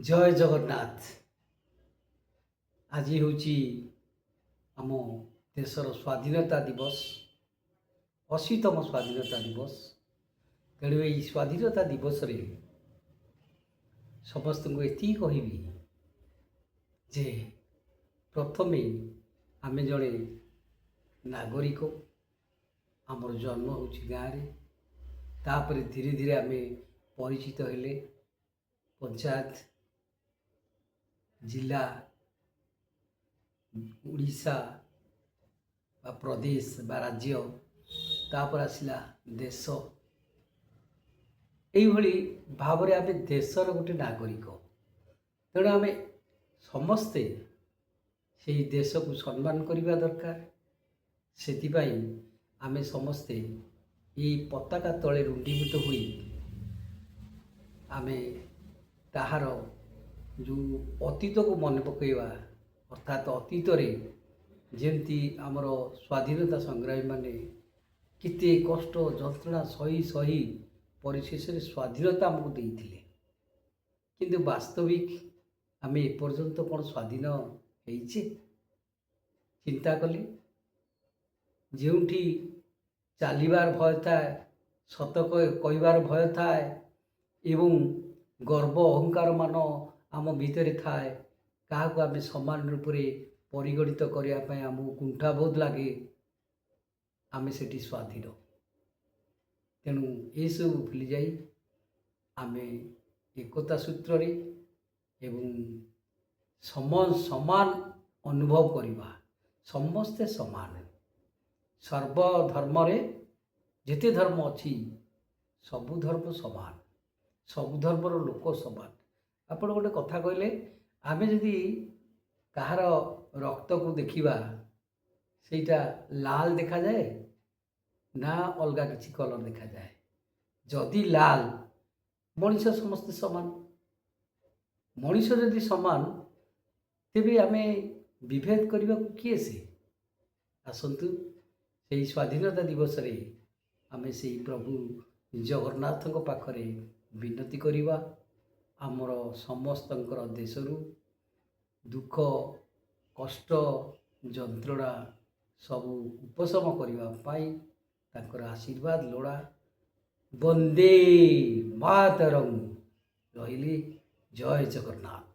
जय जगन्नाथ। आज हूँ आम देशर स्वाधीनता दिवस 80तम स्वाधीनता दिवस। तेणु यही स्वाधीनता दिवस रे समस्त को ये कहबी जे प्रथमे आमे जड़े नागरिक आमर जन्म हो गाँव तापर धीरे धीरे आमे परिचित हेले पंचायत जिला उड़ीसा प्रदेश बा राज्य तापर आसला देश यही भाव में आम देशर गोटे नागरिक। तेणु आम समस्ते से देश को सम्मान करने दरकार। से आम समस्ते ये पताका तले रुंडीभूत हुई आम ताहार जो अतीत को मन पकईवा अर्थात अतीत जमती आमर स्वाधीनता संग्रामी माने किते कष्ट जंत्रणा सही सही परिशेष स्वाधीनता आमको देइथिले, किंतु वास्तविक आम एपर्यंत कौन स्वाधीन होइछे? चिंता कले जोठी चलिबार भय थाए, सत कहबार भय थाए एवं गर्व अहंकार मान आम भितर थाए, क्या आम समान रूप से परिगणित करने आमको कुंठाबोध लगे, आम से स्वाधीन। तेणु ये सब भूली जाई आम एकता सूत्र रे एवं समान अनुभव करवा। समस्ते समान, सर्वधर्म रे जिते धर्म अच्छी सबु धर्म समान, सबु धर्मर लोक समान। आप गोटे कथा कहले आमे जदि कहार रक्त को देखा सेटा लाल देखा जाए ना अलगा किसी कलर देखा जाए? जदि लाल मनीष समस्ते समान, मनीष जदि समान तेबे आमे विभेद करने को किए से? आसतु से स्वाधीनता दिवस रे आमे से प्रभु जगन्नाथ पाखरे विनती करिवा आमर समस्तंकर देशरू दुख कष्ट जंत्रणा सबू उपशम करने तांकर आशीर्वाद लोड़ा। वंदे मातरम। रहिले जय जगन्नाथ।